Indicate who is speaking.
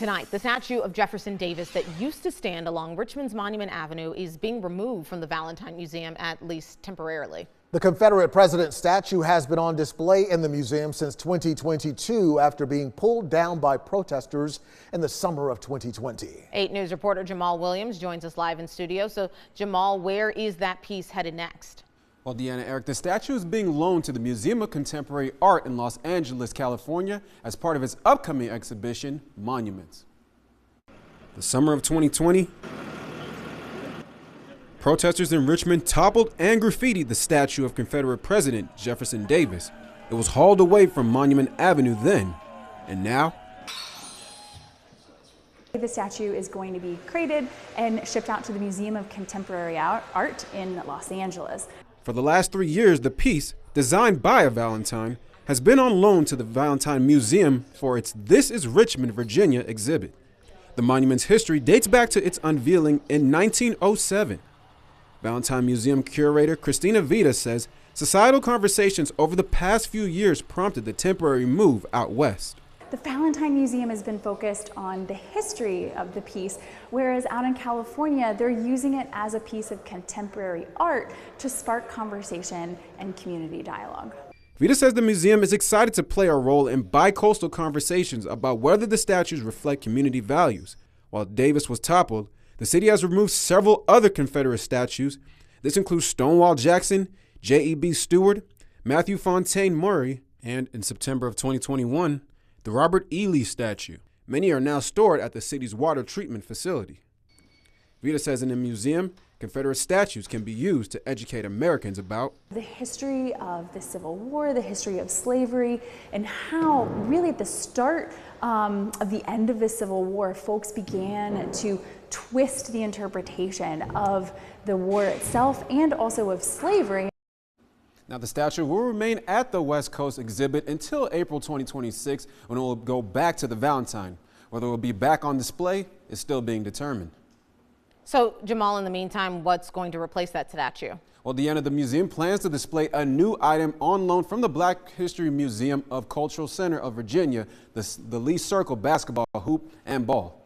Speaker 1: Tonight, the statue of Jefferson Davis that used to stand along Richmond's Monument Avenue is being removed from the Valentine Museum, at least temporarily.
Speaker 2: The Confederate president statue has been on display in the museum since 2022 after being pulled down by protesters in the summer of 2020. 8
Speaker 1: News reporter Jamal Williams joins us live in studio. So, Jamal, where is that piece headed next?
Speaker 3: Well, Deanna, Eric, the statue is being loaned to the Museum of Contemporary Art in Los Angeles, California, as part of its upcoming exhibition, Monuments. The summer of 2020, protesters in Richmond toppled and graffitied the statue of Confederate President Jefferson Davis. It was hauled away from Monument Avenue then, and now
Speaker 4: the statue is going to be created and shipped out to the Museum of Contemporary Art in Los Angeles.
Speaker 3: For the last 3 years, the piece, designed by a Valentine, has been on loan to the Valentine Museum for its This is Richmond, Virginia exhibit. The monument's history dates back to its unveiling in 1907. Valentine Museum curator Christina Vita says societal conversations over the past few years prompted the temporary move out west.
Speaker 4: The Valentine Museum has been focused on the history of the piece, whereas out in California, they're using it as a piece of contemporary art to spark conversation and community dialogue.
Speaker 3: Vita says the museum is excited to play a role in bi-coastal conversations about whether the statues reflect community values. While Davis was toppled, the city has removed several other Confederate statues. This includes Stonewall Jackson, J.E.B. Stuart, Matthew Fontaine Maury, and in September of 2021, the Robert E. Lee statue. Many are now stored at the city's water treatment facility. Vita says in the museum, Confederate statues can be used to educate Americans about
Speaker 4: the history of the Civil War, the history of slavery, and how really at the start of the end of the Civil War, folks began to twist the interpretation of the war itself and also of slavery.
Speaker 3: Now, the statue will remain at the West Coast exhibit until April 2026, when it will go back to the Valentine. Whether it will be back on display is still being determined.
Speaker 1: So, Jamal, in the meantime, what's going to replace that statue?
Speaker 3: Well, Deanna, the museum plans to display a new item on loan from the Black History Museum of Cultural Center of Virginia, the Lee Circle basketball hoop and ball.